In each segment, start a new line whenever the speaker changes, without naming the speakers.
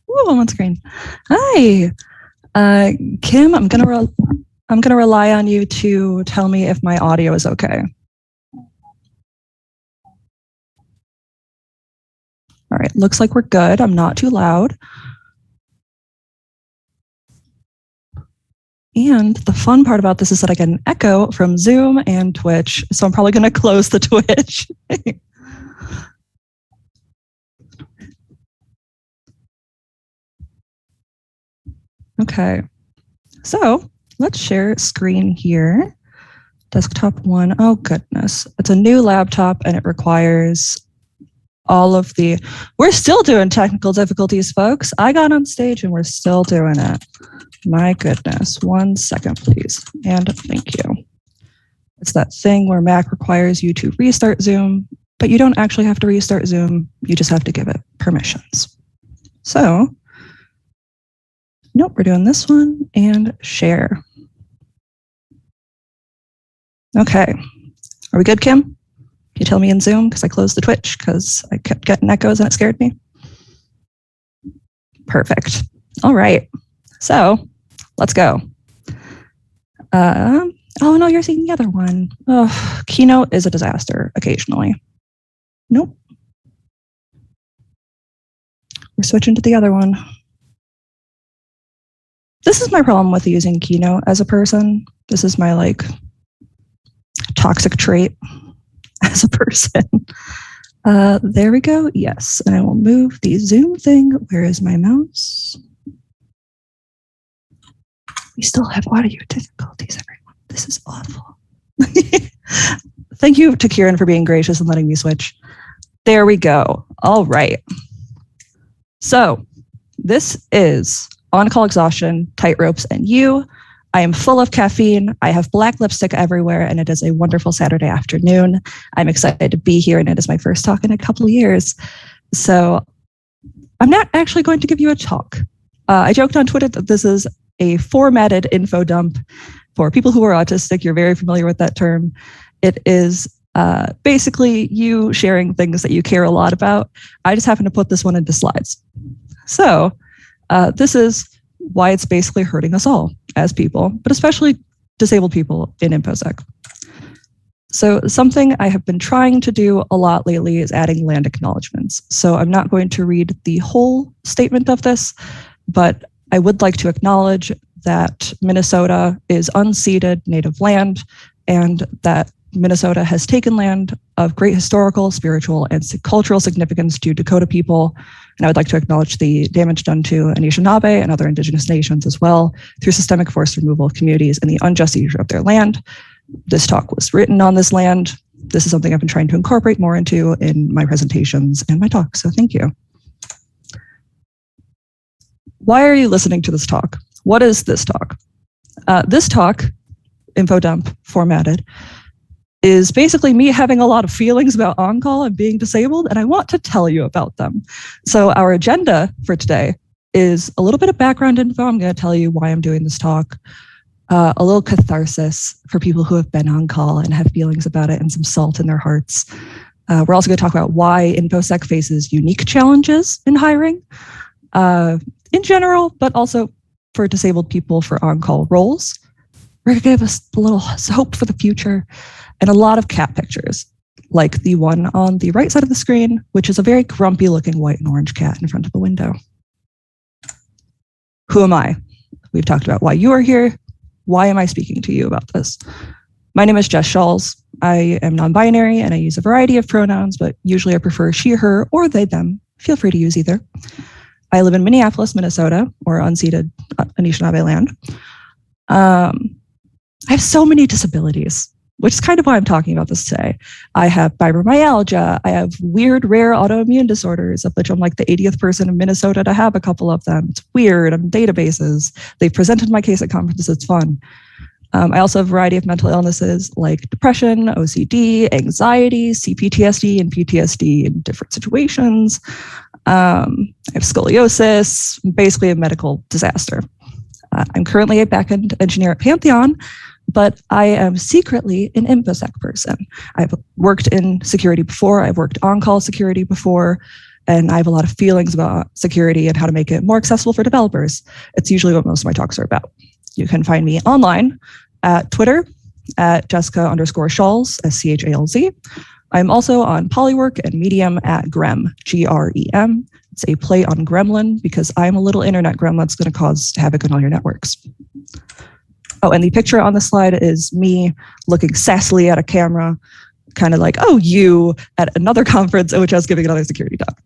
Ooh, I'm on screen. Hi, Kim. I'm gonna rely on you to tell me if my audio is okay. All right, looks like we're good. I'm not too loud. And the fun part about this is that I get an echo from Zoom and Twitch, so I'm probably going to close the Twitch. Okay, so let's share screen here. Desktop 1, oh goodness. It's a new laptop and it requires all of the, we're still doing technical difficulties, folks. I got on stage and we're still doing it. My goodness, 1 second, please. And thank you. It's that thing where Mac requires you to restart Zoom, but you don't actually have to restart Zoom. You just have to give it permissions. So, nope, we're doing this one and share. Okay, are we good, Kim? Can you tell me in Zoom? Because I closed the Twitch because I kept getting echoes and it scared me. Perfect. All right. So let's go. Oh no, you're seeing the other one. Oh, Keynote is a disaster occasionally. Nope. We're switching to the other one. This is my problem with using Keynote as a person. This is my toxic trait as a person. There we go. Yes. And I will move the Zoom thing. Where is my mouse? We still have audio difficulties, everyone. This is awful. Thank you to Kieran for being gracious and letting me switch. There we go. All right. So this is On-Call Exhaustion, Tightropes, and You. I am full of caffeine. I have black lipstick everywhere, and it is a wonderful Saturday afternoon. I'm excited to be here, and it is my first talk in a couple of years. So I'm not actually going to give you a talk. I joked on Twitter that this is a formatted info dump. For people who are autistic, you're very familiar with that term. It is basically you sharing things that you care a lot about. I just happen to put this one into slides. So this is why it's basically hurting us all as people, but especially disabled people in Infosec. So something I have been trying to do a lot lately is adding land acknowledgements. So I'm not going to read the whole statement of this, but I would like to acknowledge that Minnesota is unceded native land and that Minnesota has taken land of great historical, spiritual, and cultural significance to Dakota people. And I would like to acknowledge the damage done to Anishinaabe and other indigenous nations as well through systemic forced removal of communities and the unjust seizure of their land. This talk was written on this land. This is something I've been trying to incorporate more into in my presentations and my talks, so thank you. Why are you listening to this talk? What is this talk? This talk, info dump formatted, is basically me having a lot of feelings about on-call and being disabled, and I want to tell you about them. So our agenda for today is a little bit of background info. I'm going to tell you why I'm doing this talk, a little catharsis for people who have been on-call and have feelings about it and some salt in their hearts. We're also going to talk about why Infosec faces unique challenges in hiring in general, but also for disabled people for on-call roles. We're going to give us a little hope for the future and a lot of cat pictures, like the one on the right side of the screen, which is a very grumpy looking white and orange cat in front of a window. Who am I? We've talked about why you are here. Why am I speaking to you about this? My name is Jess Schalz. I am non-binary and I use a variety of pronouns, but usually I prefer she, her, or they, them. Feel free to use either. I live in Minneapolis, Minnesota, or unceded Anishinaabe land. I have so many disabilities, which is kind of why I'm talking about this today. I have fibromyalgia. I have weird, rare autoimmune disorders, of which I'm like the 80th person in Minnesota to have a couple of them. It's weird. I'm databases. They've presented my case at conferences. It's fun. I also have a variety of mental illnesses like depression, OCD, anxiety, CPTSD, and PTSD in different situations. I have scoliosis, basically a medical disaster. I'm currently a backend engineer at Pantheon, but I am secretly an Infosec person. I've worked in security before, I've worked on-call security before, and I have a lot of feelings about security and how to make it more accessible for developers. It's usually what most of my talks are about. You can find me online at Twitter at Jessica_Schalz, SCHALZ. I'm also on Polywork and Medium at Grem, GREM. It's a play on gremlin because I'm a little internet gremlin that's going to cause havoc on all your networks. Oh, and the picture on the slide is me looking sassily at a camera, kind of like, oh, you, at another conference in which I was giving another security talk.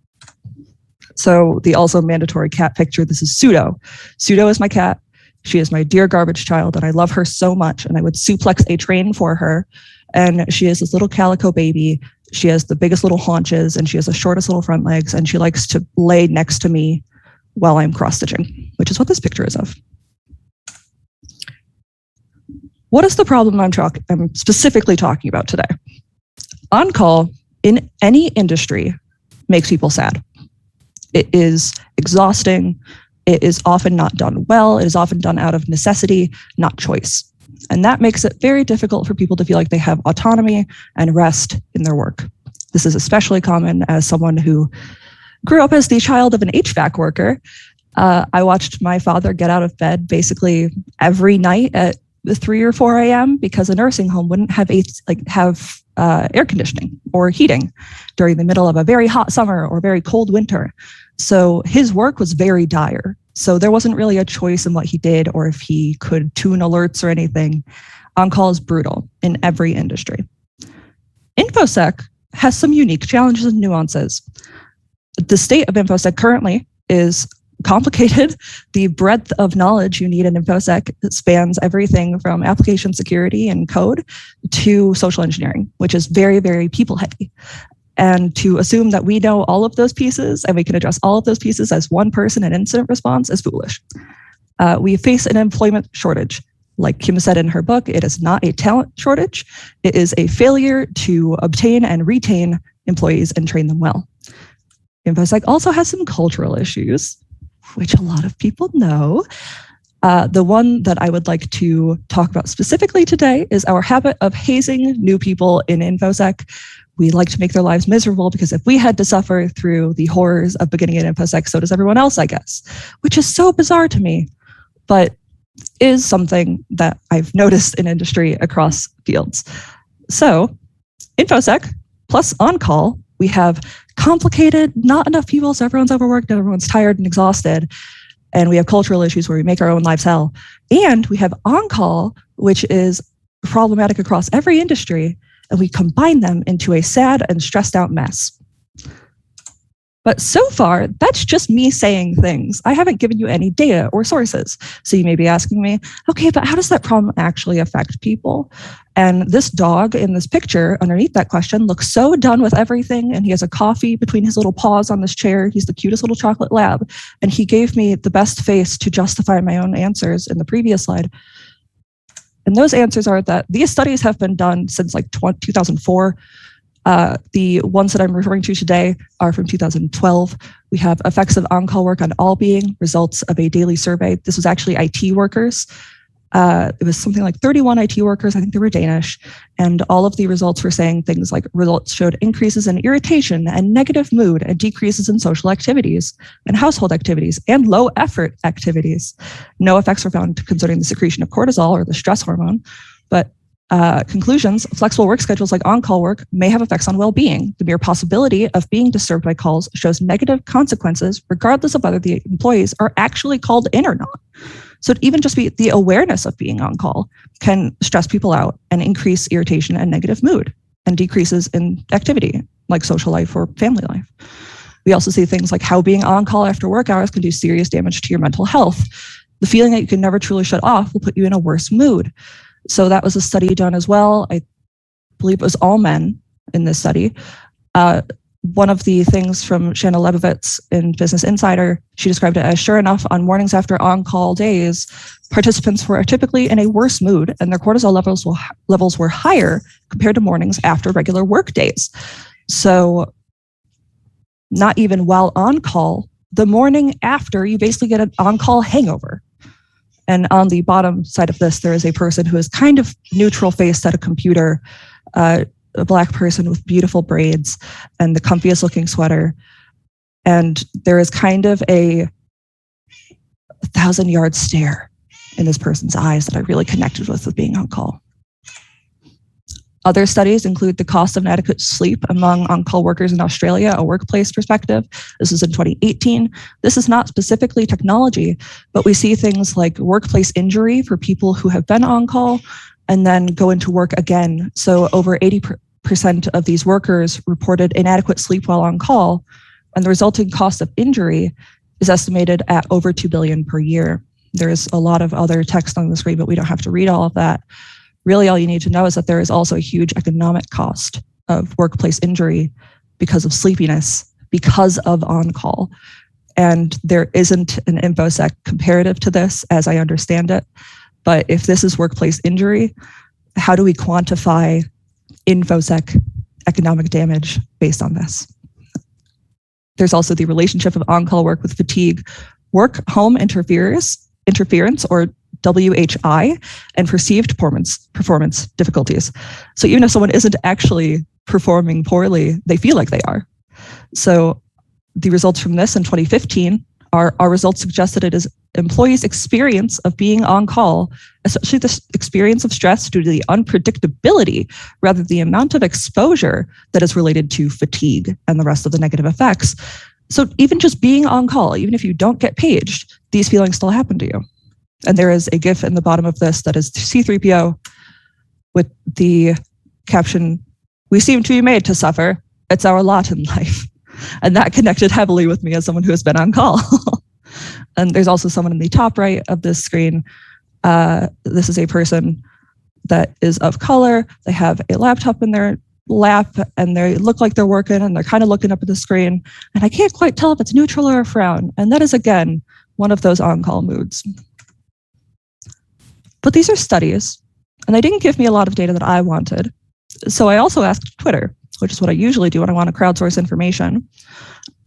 So the also mandatory cat picture, this is Pseudo. Pseudo is my cat. She is my dear garbage child, and I love her so much, and I would suplex a train for her. And she is this little calico baby. She has the biggest little haunches, and she has the shortest little front legs, and she likes to lay next to me while I'm cross-stitching, which is what this picture is of. What is the problem I'm specifically talking about today? On-call in any industry makes people sad. It is exhausting. It is often not done well. It is often done out of necessity, not choice. And that makes it very difficult for people to feel like they have autonomy and rest in their work. This is especially common as someone who grew up as the child of an HVAC worker. I watched my father get out of bed basically every night at 3 or 4 a.m. because a nursing home wouldn't have air conditioning or heating during the middle of a very hot summer or very cold winter. So his work was very dire. So there wasn't really a choice in what he did or if he could tune alerts or anything. On-call is brutal in every industry. Infosec has some unique challenges and nuances. The state of Infosec currently is complicated. The breadth of knowledge you need in Infosec spans everything from application security and code to social engineering, which is very, very people heavy. And to assume that we know all of those pieces and we can address all of those pieces as one person in incident response is foolish. We face an employment shortage. Like Kim said in her book, it is not a talent shortage. It is a failure to obtain and retain employees and train them well. Infosec also has some cultural issues, which a lot of people know. The one that I would like to talk about specifically today is our habit of hazing new people in Infosec. We like to make their lives miserable because if we had to suffer through the horrors of beginning at Infosec, so does everyone else, I guess, which is so bizarre to me, but is something that I've noticed in industry across fields. So Infosec plus on-call, we have complicated, not enough people, so everyone's overworked and everyone's tired and exhausted. And we have cultural issues where we make our own lives hell. And we have on-call, which is problematic across every industry, and we combine them into a sad and stressed out mess. But so far, that's just me saying things. I haven't given you any data or sources. So you may be asking me, okay, but how does that problem actually affect people? And this dog in this picture underneath that question looks so done with everything, and he has a coffee between his little paws on this chair. He's the cutest little chocolate lab. And he gave me the best face to justify my own answers in the previous slide. And those answers are that these studies have been done since like 2004. The ones that I'm referring to today are from 2012. We have effects of on-call work on all-being, results of a daily survey. This was actually IT workers. It was something like 31 IT workers, I think they were Danish, and all of the results were saying things like results showed increases in irritation and negative mood and decreases in social activities and household activities and low effort activities. No effects were found concerning the secretion of cortisol or the stress hormone, but conclusions, flexible work schedules like on-call work may have effects on well-being. The mere possibility of being disturbed by calls shows negative consequences regardless of whether the employees are actually called in or not. So even just be the awareness of being on call can stress people out and increase irritation and negative mood and decreases in activity like social life or family life. We also see things like how being on call after work hours can do serious damage to your mental health. The feeling that you can never truly shut off will put you in a worse mood. So that was a study done as well. I believe it was all men in this study. One of the things from Shanna Lebovitz in Business Insider, she described it as, sure enough, on mornings after on-call days, participants were typically in a worse mood and their cortisol levels were higher compared to mornings after regular work days. So not even while on call, the morning after, you basically get an on-call hangover. And on the bottom side of this, there is a person who is kind of neutral faced at a computer, a Black person with beautiful braids and the comfiest looking sweater. And there is kind of a 1,000-yard stare in this person's eyes that I really connected with being on call. Other studies include the cost of inadequate sleep among on-call workers in Australia, a workplace perspective. This is in 2018. This is not specifically technology, but we see things like workplace injury for people who have been on call and then go into work again. So over 80% of these workers reported inadequate sleep while on call, and the resulting cost of injury is estimated at over $2 billion per year. There's a lot of other text on the screen, but we don't have to read all of that. Really, all you need to know is that there is also a huge economic cost of workplace injury because of sleepiness, because of on-call. And there isn't an Infosec comparative to this, as I understand it. But if this is workplace injury, how do we quantify Infosec economic damage based on this? There's also the relationship of on-call work with fatigue, work-home interference, or WHI, and perceived performance difficulties. So even if someone isn't actually performing poorly, they feel like they are. So the results from this in 2015 our results suggest that it is employees' experience of being on call, especially the experience of stress due to the unpredictability, rather than the amount of exposure that is related to fatigue and the rest of the negative effects. So even just being on call, even if you don't get paged, these feelings still happen to you. And there is a GIF in the bottom of this that is C-3PO with the caption, "We seem to be made to suffer. It's our lot in life." And that connected heavily with me as someone who has been on call. And there's also someone in the top right of this screen. This is a person that is of color. They have a laptop in their lap and they look like they're working and they're kind of looking up at the screen. And I can't quite tell if it's neutral or a frown. And that is, again, one of those on-call moods. But these are studies, and they didn't give me a lot of data that I wanted. So I also asked Twitter, which is what I usually do when I want to crowdsource information.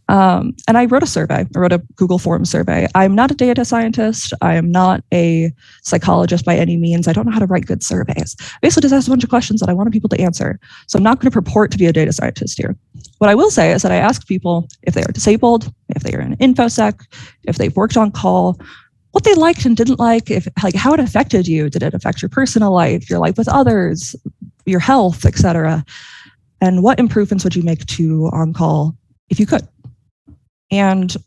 And I wrote a survey. I wrote a Google Forms survey. I'm not a data scientist. I am not a psychologist by any means. I don't know how to write good surveys. I basically just asked a bunch of questions that I wanted people to answer. So I'm not going to purport to be a data scientist here. What I will say is that I asked people if they are disabled, if they are in Infosec, if they've worked on call, what they liked and didn't like, if like how it affected you. Did it affect your personal life, your life with others, your health, etc.? And what improvements would you make to on-call if you could? And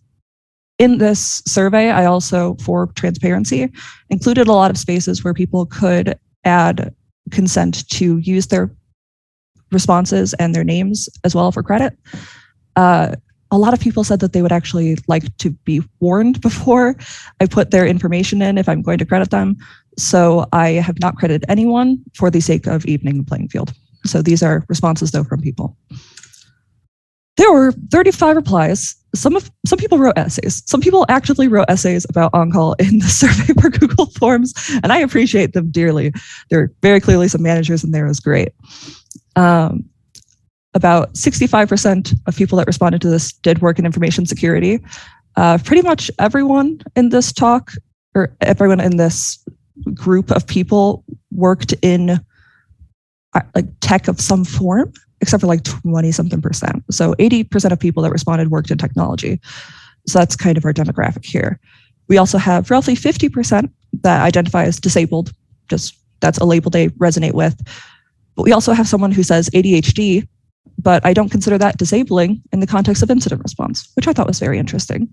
in this survey, I also, for transparency, included a lot of spaces where people could add consent to use their responses and their names as well for credit. A lot of people said that they would actually like to be warned before I put their information in if I'm going to credit them. So I have not credited anyone for the sake of evening the playing field. So these are responses, though, from people. There were 35 replies. Some people wrote essays. Some people actively wrote essays about on-call in the survey for Google Forms, and I appreciate them dearly. There are very clearly some managers in there. It was great. About 65% of people that responded to this did work in information security. Pretty much everyone in this talk, or everyone in this group of people, worked in like tech of some form, except for like 20-something%. So 80% of people that responded worked in technology. So that's kind of our demographic here. We also have roughly 50% that identify as disabled. Just that's a label they resonate with. But we also have someone who says ADHD, but I don't consider that disabling in the context of incident response, which I thought was very interesting.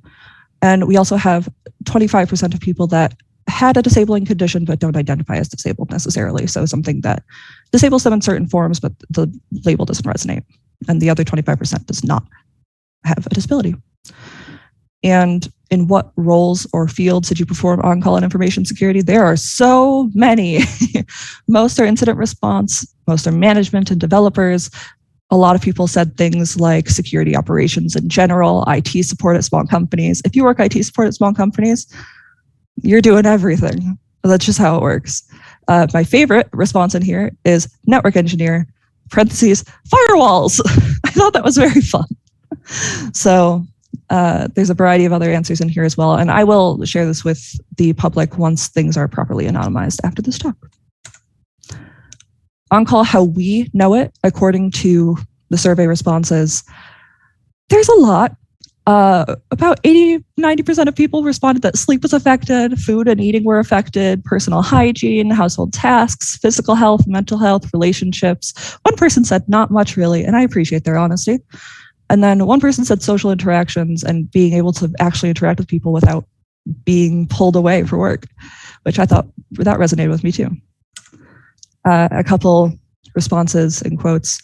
And we also have 25% of people that had a disabling condition but don't identify as disabled necessarily. So something that disables them in certain forms, but the label doesn't resonate. And the other 25% does not have a disability. And in what roles or fields did you perform on-call and information security? There are so many. Most are incident response, most are management and developers. A lot of people said things like security operations in general, IT support at small companies. If you work IT support at small companies, you're doing everything. That's just how it works. My favorite response in here is network engineer, parentheses, firewalls. I thought that was very fun. So There's a variety of other answers in here as well, and I will share this with the public once things are properly anonymized after this talk. On-call, how we know it, according to the survey responses, there's a lot. About 80-90% of people responded that sleep was affected, food and eating were affected, personal hygiene, household tasks, physical health, mental health, relationships. One person said not much really, and I appreciate their honesty. And then one person said social interactions and being able to actually interact with people without being pulled away for work, which I thought that resonated with me too. A couple responses in quotes: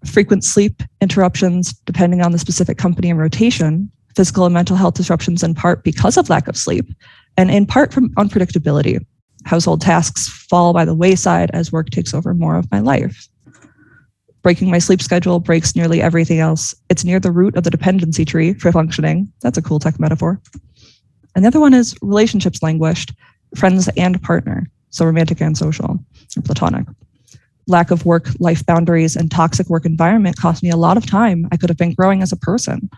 frequent sleep interruptions depending on the specific company and rotation, physical and mental health disruptions in part because of lack of sleep, and in part from unpredictability. Household tasks fall by the wayside as work takes over more of my life. Breaking my sleep schedule breaks nearly everything else. It's near the root of the dependency tree for functioning. That's a cool tech metaphor. And the other one is relationships languished, friends and partner, so romantic and social, or platonic. Lack of work-life boundaries and toxic work environment cost me a lot of time I could have been growing as a person.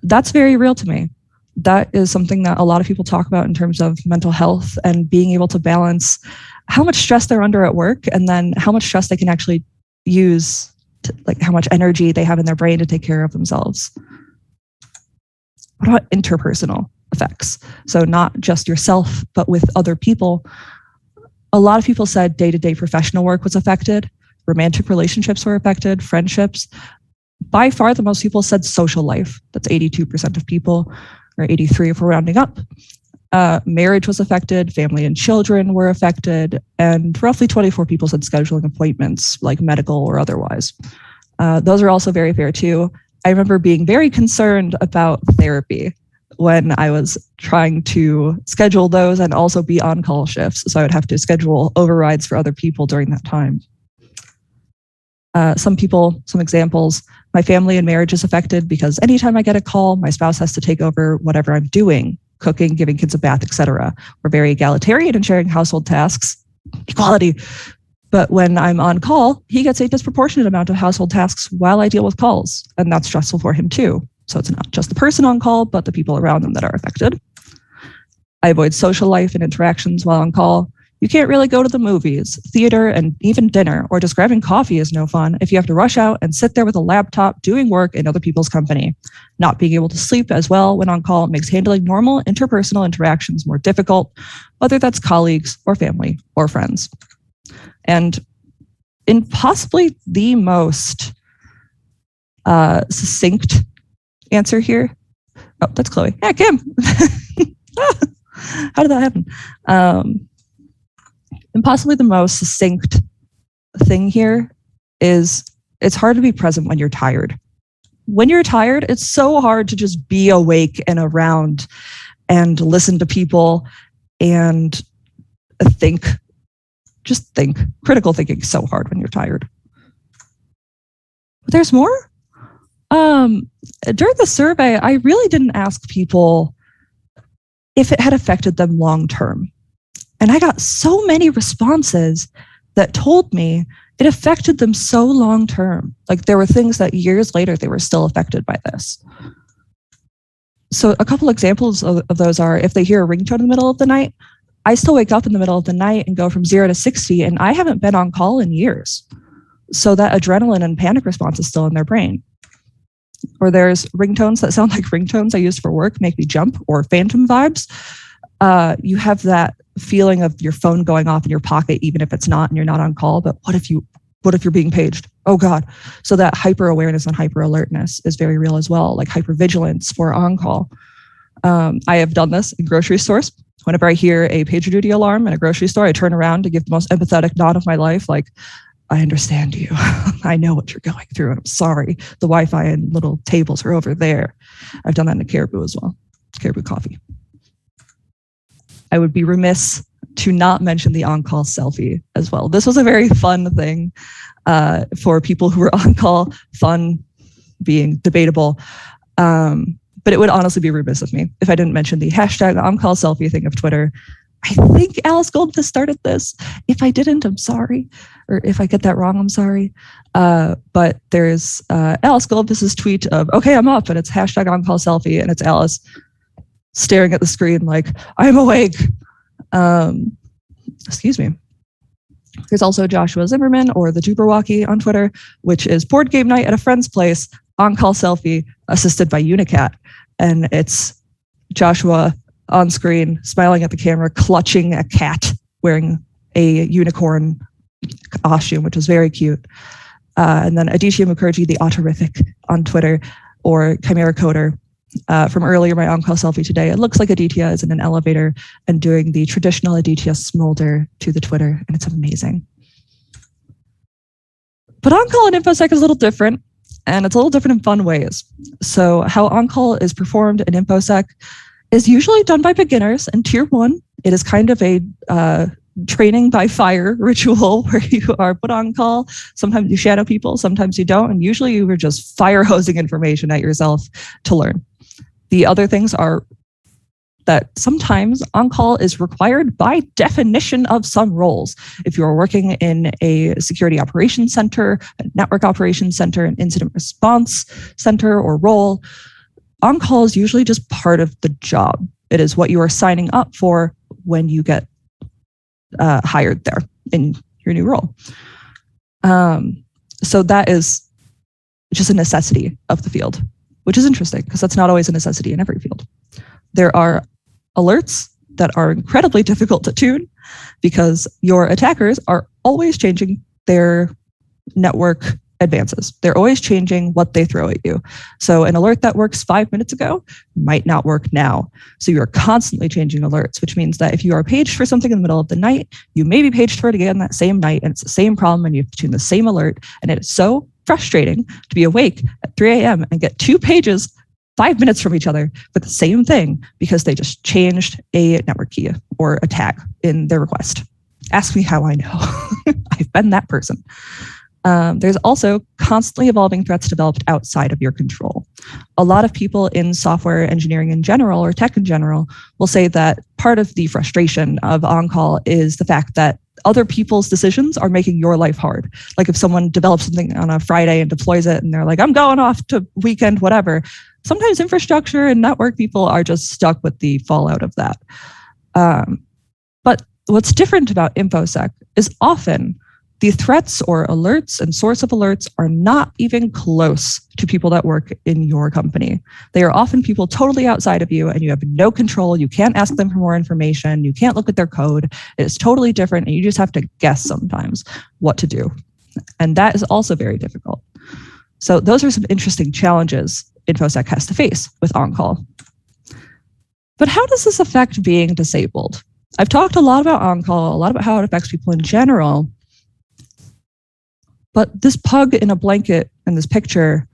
That's very real to me. That is something that a lot of people talk about in terms of mental health and being able to balance how much stress they're under at work and then how much stress they can actually use, like how much energy they have in their brain to take care of themselves. What about interpersonal effects? So not just yourself, but with other people. A lot of people said day-to-day professional work was affected, romantic relationships were affected, friendships. By far, the most people said social life. That's 82% of people, or 83 if we're rounding up. Marriage was affected, family and children were affected, and roughly 24 people said scheduling appointments, like medical or otherwise. Those are also very fair too. I remember being very concerned about therapy when I was trying to schedule those and also be on call shifts. So I would have to schedule overrides for other people during that time. Some examples, my family and marriage is affected because anytime I get a call, my spouse has to take over whatever I'm doing, cooking, giving kids a bath, etc. We're very egalitarian in sharing household tasks, equality. But when I'm on call, he gets a disproportionate amount of household tasks while I deal with calls, and that's stressful for him too. So it's not just the person on call, but the people around them that are affected. I avoid social life and interactions while on call. You can't really go to the movies, theater, and even dinner, or just grabbing coffee is no fun if you have to rush out and sit there with a laptop doing work in other people's company. Not being able to sleep as well when on call makes handling normal interpersonal interactions more difficult, whether that's colleagues or family or friends. And in possibly the most succinct answer here. Oh, that's Chloe. Yeah, Kim. How did that happen? And possibly the most succinct thing here is it's hard to be present when you're tired. When you're tired, it's so hard to just be awake and around and listen to people and think. Just think. Critical thinking is so hard when you're tired. But there's more. During the survey, I really didn't ask people if it had affected them long term. And I got so many responses that told me it affected them so long term. Like there were things that years later, they were still affected by this. So a couple examples of those are if they hear a ringtone in the middle of the night, I still wake up in the middle of the night and go from 0 to 60, and I haven't been on call in years. So that adrenaline and panic response is still in their brain. Or there's ringtones that sound like ringtones I used for work, make me jump, or phantom vibes. You have that feeling of your phone going off in your pocket, even if it's not and you're not on call. But what if you're being paged? Oh God. So that hyper awareness and hyper alertness is very real as well, like hypervigilance for on call. I have done this in grocery stores. Whenever I hear a pager alarm in a grocery store, I turn around to give the most empathetic nod of my life, like, I understand you. I know what you're going through, and I'm sorry. The Wi-Fi and little tables are over there. I've done that in a Caribou as well. Caribou coffee. I would be remiss to not mention the on-call selfie as well. This was a very fun thing for people who were on call, fun being debatable. But it would honestly be remiss of me if I didn't mention the hashtag on-call selfie thing of Twitter. I think Alice Goldfuss started this. If I didn't, I'm sorry. Or if I get that wrong, I'm sorry. But there's Alice Goldfuss's tweet of, okay, I'm up, and it's hashtag on-call selfie, and it's Alice staring at the screen like, I'm awake. Excuse me. There's also Joshua Zimmerman, or the Jabberwocky on Twitter, which is board game night at a friend's place, on-call selfie, assisted by Unicat. And it's Joshua on screen, smiling at the camera, clutching a cat, wearing a unicorn costume, which is very cute. And then Aditya Mukherjee, the Autorific on Twitter, or Chimera Coder. From earlier, my on-call selfie today, it looks like Aditya is in an elevator and doing the traditional Aditya smolder to the Twitter, and it's amazing. But on-call in Infosec is a little different, and it's a little different in fun ways. So how on-call is performed in Infosec is usually done by beginners in Tier 1. It is kind of a training by fire ritual where you are put on call. Sometimes you shadow people, sometimes you don't, and usually you are just fire hosing information at yourself to learn. The other things are that sometimes on-call is required by definition of some roles. If you're working in a security operations center, a network operations center, an incident response center or role, on-call is usually just part of the job. It is what you are signing up for when you get hired there in your new role. So that is just a necessity of the field, which is interesting because that's not always a necessity in every field. There are alerts that are incredibly difficult to tune because your attackers are always changing their network advances. They're always changing what they throw at you. So an alert that works 5 minutes ago might not work now. So you're constantly changing alerts, which means that if you are paged for something in the middle of the night, you may be paged for it again that same night, and it's the same problem, and you have to tune the same alert. And it is so frustrating to be awake at 3 a.m. and get 2 pages 5 minutes from each other for the same thing because they just changed a network key or a tag in their request. Ask me how I know. I've been that person. There's also constantly evolving threats developed outside of your control. A lot of people in software engineering in general, or tech in general, will say that part of the frustration of on-call is the fact that other people's decisions are making your life hard. Like if someone develops something on a Friday and deploys it and they're like, I'm going off to weekend, whatever. Sometimes infrastructure and network people are just stuck with the fallout of that. But what's different about Infosec is often the threats or alerts and source of alerts are not even close to people that work in your company. They are often people totally outside of you and you have no control. You can't ask them for more information. You can't look at their code. It's totally different and you just have to guess sometimes what to do. And that is also very difficult. So those are some interesting challenges Infosec has to face with on-call. But how does this affect being disabled? I've talked a lot about on-call, a lot about how it affects people in general. But this pug in a blanket in this picture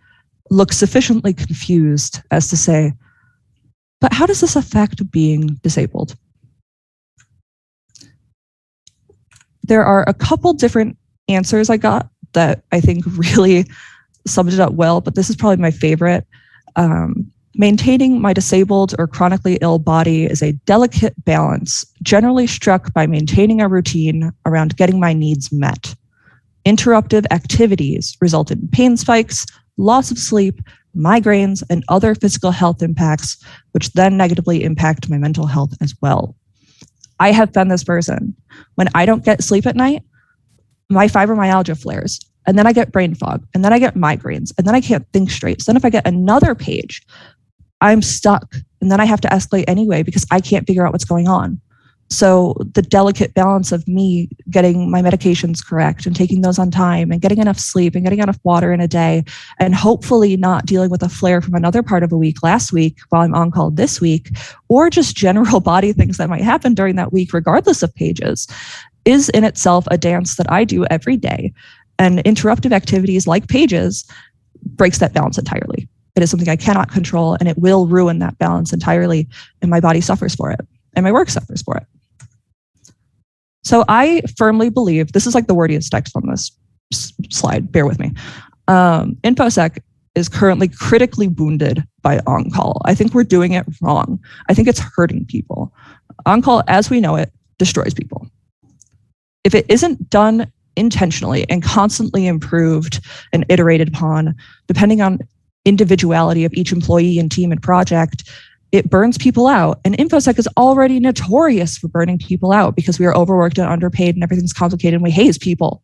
looks sufficiently confused as to say, but how does this affect being disabled? There are a couple different answers I got that I think really summed it up well, but this is probably my favorite. Maintaining my disabled or chronically ill body is a delicate balance, generally struck by maintaining a routine around getting my needs met. Interruptive activities result in pain spikes, loss of sleep, migraines, and other physical health impacts, which then negatively impact my mental health as well. I have been this person. When I don't get sleep at night, my fibromyalgia flares, and then I get brain fog, and then I get migraines, and then I can't think straight. So then if I get another page, I'm stuck, and then I have to escalate anyway because I can't figure out what's going on. So the delicate balance of me getting my medications correct and taking those on time and getting enough sleep and getting enough water in a day and hopefully not dealing with a flare from another part of a week last week while I'm on call this week, or just general body things that might happen during that week, regardless of pages, is in itself a dance that I do every day. And interruptive activities like pages breaks that balance entirely. It is something I cannot control, and it will ruin that balance entirely, and my body suffers for it, and my work suffers for it. So I firmly believe, this is like the wordiest text on this slide, bear with me. Infosec is currently critically wounded by on-call. I think we're doing it wrong. I think it's hurting people. On-call, as we know it, destroys people. If it isn't done intentionally and constantly improved and iterated upon, depending on individuality of each employee and team and project, it burns people out. And Infosec is already notorious for burning people out because we are overworked and underpaid and everything's complicated and we haze people.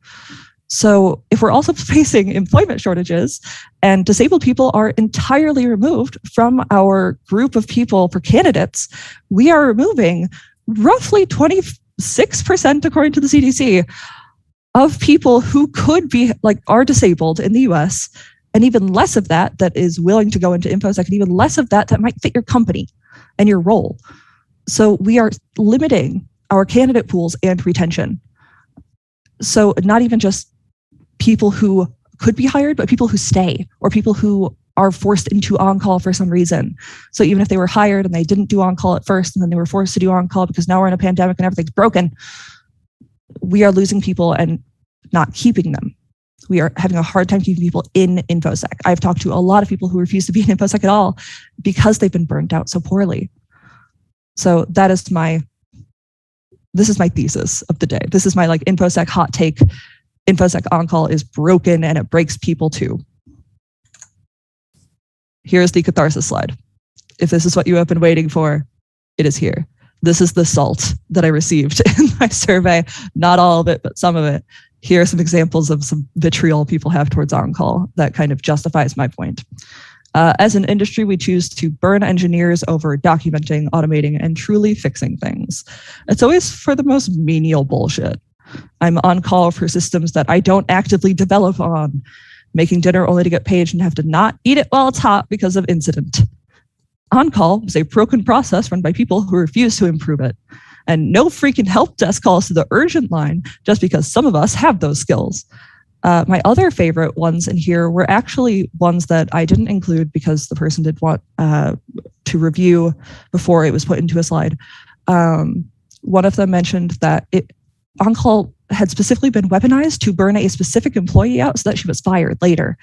So if we're also facing employment shortages and disabled people are entirely removed from our group of people for candidates, we are removing roughly 26%, according to the CDC, of people who could be are disabled in the US, and even less of that is willing to go into Infosec, and even less of that might fit your company and your role. So we are limiting our candidate pools and retention. So not even just people who could be hired, but people who stay or people who are forced into on-call for some reason. So even if they were hired and they didn't do on-call at first, and then they were forced to do on-call because now we're in a pandemic and everything's broken, we are losing people and not keeping them. We are having a hard time keeping people in Infosec. I've talked to a lot of people who refuse to be in Infosec at all because they've been burnt out so poorly. So this is my thesis of the day. This is my Infosec hot take. Infosec on-call is broken and it breaks people too. Here's the catharsis slide. If this is what you have been waiting for, it is here. This is the salt that I received in my survey. Not all of it, but some of it. Here are some examples of some vitriol people have towards on-call that kind of justifies my point. As an industry, we choose to burn engineers over documenting, automating, and truly fixing things. It's always for the most menial bullshit. I'm on call for systems that I don't actively develop on, making dinner only to get paged and have to not eat it while it's hot because of incident. On-call is a broken process run by people who refuse to improve it. And no freaking help desk calls to the urgent line just because some of us have those skills. My other favorite ones in here were actually ones that I didn't include because the person did want to review before it was put into a slide. One of them mentioned that on-call had specifically been weaponized to burn a specific employee out so that she was fired later.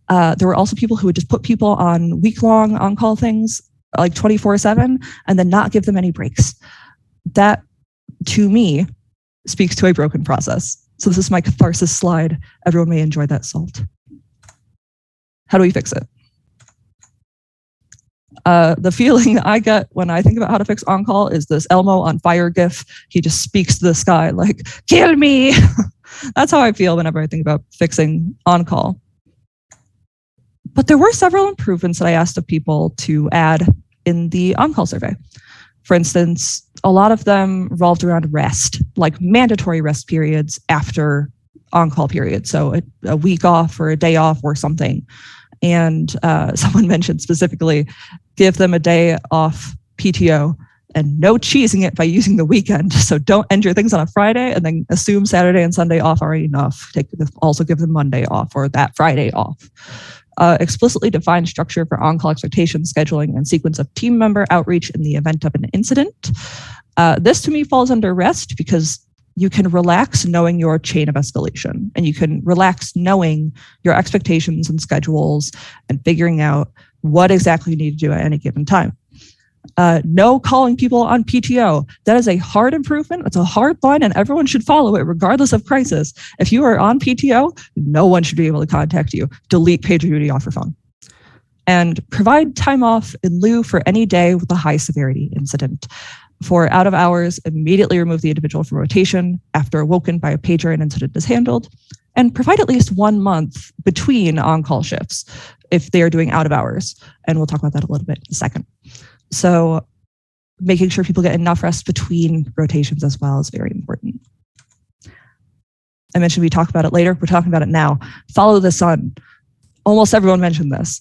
There were also people who would just put people on week-long on-call things, 24/7, and then not give them any breaks. That, to me, speaks to a broken process. So this is my catharsis slide. Everyone may enjoy that salt. How do we fix it? The feeling I get when I think about how to fix on-call is this Elmo on fire gif. He just speaks to the sky like, kill me. That's how I feel whenever I think about fixing on-call. But there were several improvements that I asked of people to add in the on-call survey. For instance, a lot of them revolved around rest, like mandatory rest periods after on-call periods. So a week off or a day off or something. And someone mentioned specifically, give them a day off PTO and no cheesing it by using the weekend. So don't end your things on a Friday and then assume Saturday and Sunday off are enough. Also give them Monday off or that Friday off. Explicitly defined structure for on-call expectations, scheduling, and sequence of team member outreach in the event of an incident. This to me falls under rest because you can relax knowing your chain of escalation, and you can relax knowing your expectations and schedules and figuring out what exactly you need to do at any given time. No calling people on PTO. That is a hard improvement. It's a hard line and everyone should follow it regardless of crisis. If you are on PTO, no one should be able to contact you. Delete PagerDuty off your phone. And provide time off in lieu for any day with a high severity incident. For out of hours, immediately remove the individual from rotation after awoken by a pager and incident is handled. And provide at least 1 month between on-call shifts if they are doing out of hours. And we'll talk about that a little bit in a second. So making sure people get enough rest between rotations as well is very important. I mentioned we talk about it later. We're talking about it now. Follow the sun. Almost everyone mentioned this.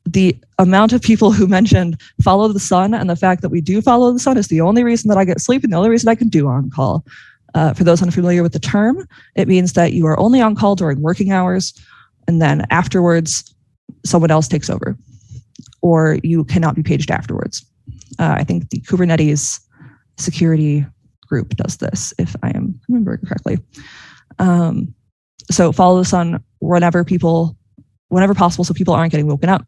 The amount of people who mentioned follow the sun and the fact that we do follow the sun is the only reason that I get sleep and the only reason I can do on call. For those unfamiliar with the term, it means that you are only on call during working hours and then afterwards someone else takes over, or you cannot be paged afterwards. I think the Kubernetes security group does this, if I am remembering correctly. So follow the sun whenever possible so people aren't getting woken up.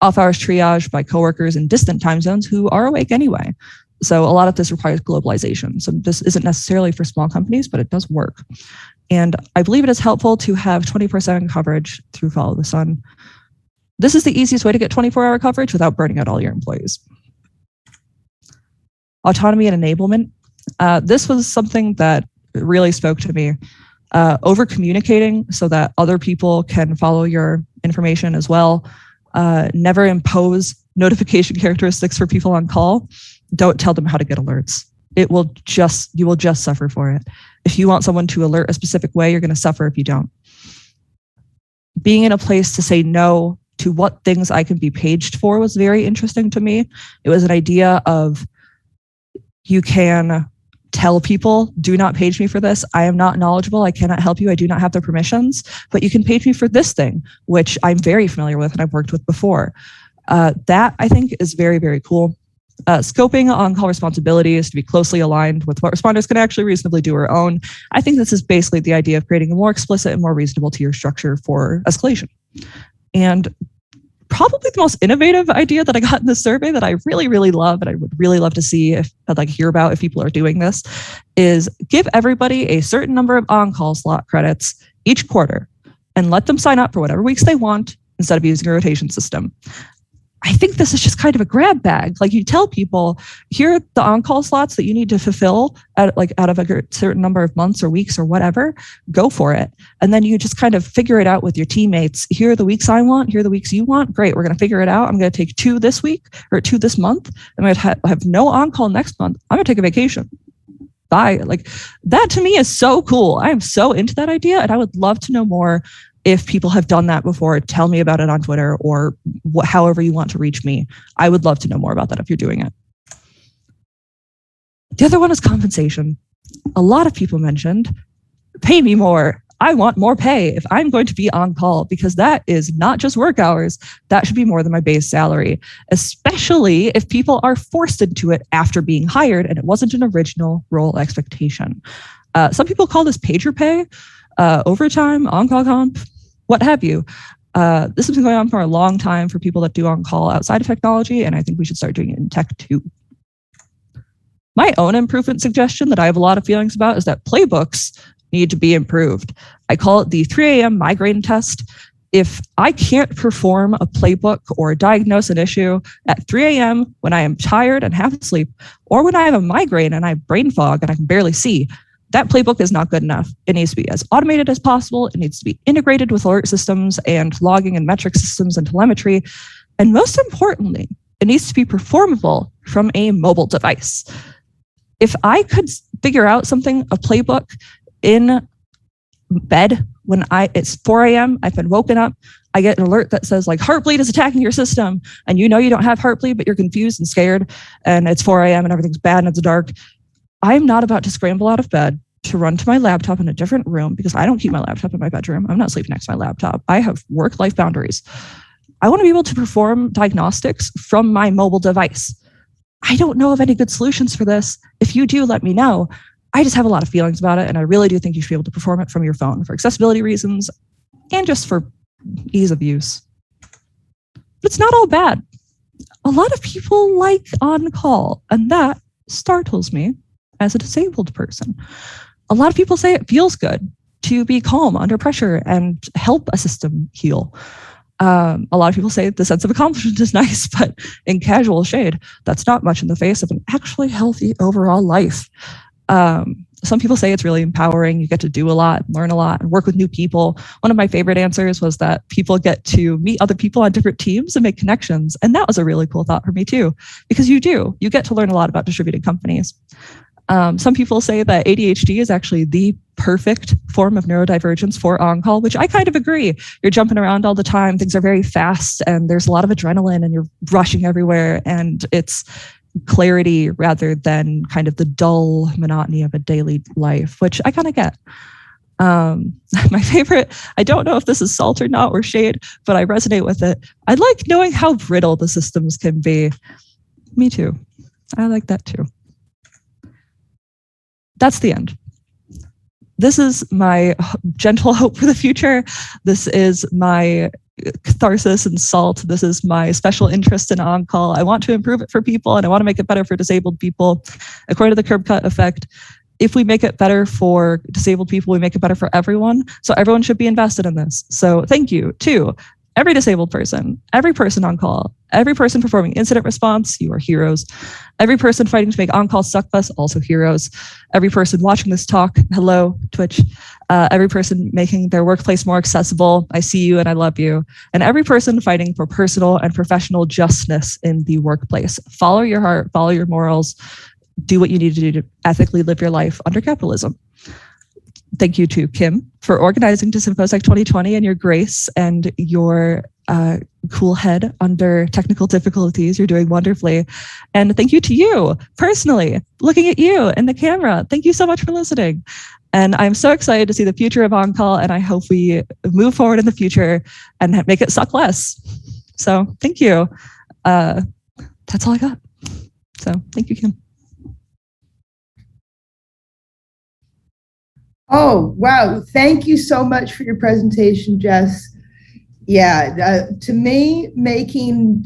Off hours triage by coworkers in distant time zones who are awake anyway. So a lot of this requires globalization. So this isn't necessarily for small companies, but it does work. And I believe it is helpful to have 24/7 coverage through Follow the Sun. This is the easiest way to get 24-hour coverage without burning out all your employees. Autonomy and enablement. This was something that really spoke to me. Over communicating so that other people can follow your information as well. Never impose notification characteristics for people on call. Don't tell them how to get alerts. You will just suffer for it. If you want someone to alert a specific way, you're going to suffer if you don't. Being in a place to say no to what things I can be paged for was very interesting to me. It was an idea of, you can tell people, do not page me for this. I am not knowledgeable. I cannot help you. I do not have the permissions, but you can page me for this thing, which I'm very familiar with and I've worked with before. That I think is very, very cool. Scoping on-call responsibilities to be closely aligned with what responders can actually reasonably do or own. I think this is basically the idea of creating a more explicit and more reasonable tier structure for escalation. And probably the most innovative idea that I got in this survey that I really, really love, and I would really love to see if I'd like hear about if people are doing this, is give everybody a certain number of on-call slot credits each quarter and let them sign up for whatever weeks they want instead of using a rotation system. I think this is just kind of a grab bag. Like, you tell people, here are the on-call slots that you need to fulfill out of a certain number of months or weeks or whatever, go for it. And then you just kind of figure it out with your teammates. Here are the weeks I want, here are the weeks you want. Great, we're going to figure it out. I'm going to take 2 this week or 2 this month. I'm going to have no on-call next month. I'm going to take a vacation. Bye. Like, that to me is so cool. I am so into that idea, and I would love to know more. If people have done that before, tell me about it on Twitter or however you want to reach me. I would love to know more about that if you're doing it. The other one is compensation. A lot of people mentioned, pay me more. I want more pay if I'm going to be on call, because that is not just work hours. That should be more than my base salary, especially if people are forced into it after being hired and it wasn't an original role expectation. Some people call this pager pay. Overtime, on-call comp, what have you. This has been going on for a long time for people that do on-call outside of technology, and I think we should start doing it in tech too. My own improvement suggestion that I have a lot of feelings about is that playbooks need to be improved. I call it the 3 a.m. migraine test. If I can't perform a playbook or diagnose an issue at 3 a.m. when I am tired and half asleep, or when I have a migraine and I have brain fog and I can barely see, that playbook is not good enough. It needs to be as automated as possible. It needs to be integrated with alert systems and logging and metric systems and telemetry. And most importantly, it needs to be performable from a mobile device. If I could figure out something, a playbook in bed when it's 4 a.m., I've been woken up, I get an alert that says like Heartbleed is attacking your system, and you know you don't have Heartbleed, but you're confused and scared, and it's 4 a.m. and everything's bad and it's dark. I'm not about to scramble out of bed to run to my laptop in a different room, because I don't keep my laptop in my bedroom. I'm not sleeping next to my laptop. I have work-life boundaries. I want to be able to perform diagnostics from my mobile device. I don't know of any good solutions for this. If you do, let me know. I just have a lot of feelings about it, and I really do think you should be able to perform it from your phone for accessibility reasons and just for ease of use. But it's not all bad. A lot of people like on-call, and that startles me. As a disabled person, a lot of people say it feels good to be calm under pressure and help a system heal. A lot of people say the sense of accomplishment is nice, but in casual shade, that's not much in the face of an actually healthy overall life. Some people say it's really empowering. You get to do a lot, learn a lot, and work with new people. One of my favorite answers was that people get to meet other people on different teams and make connections. And that was a really cool thought for me too, because you get to learn a lot about distributed companies. Some people say that ADHD is actually the perfect form of neurodivergence for on-call, which I kind of agree. You're jumping around all the time. Things are very fast and there's a lot of adrenaline and you're rushing everywhere, and it's clarity rather than kind of the dull monotony of a daily life, which I kind of get. My favorite, I don't know if this is salt or not or shade, but I resonate with it. I like knowing how brittle the systems can be. Me too. I like that too. That's the end. This is my gentle hope for the future. This is my catharsis and salt. This is my special interest in on-call. I want to improve it for people, and I want to make it better for disabled people. According to the curb cut effect, if we make it better for disabled people, we make it better for everyone. So everyone should be invested in this. So thank you to every disabled person, every person on call, every person performing incident response, you are heroes. Every person fighting to make on-call suck less, also heroes. Every person watching this talk, hello, Twitch. Every person making their workplace more accessible, I see you and I love you. And every person fighting for personal and professional justness in the workplace. Follow your heart, follow your morals, do what you need to do to ethically live your life under capitalism. Thank you to Kim for organizing Disinfosec 2020 and your grace and your cool head under technical difficulties. You're doing wonderfully. And thank you to you personally, looking at you in the camera. Thank you so much for listening. And I'm so excited to see the future of on-call, and I hope we move forward in the future and make it suck less. So thank you. That's all I got. So thank you, Kim.
Oh, wow. Thank you so much for your presentation, Jess. Yeah, to me, making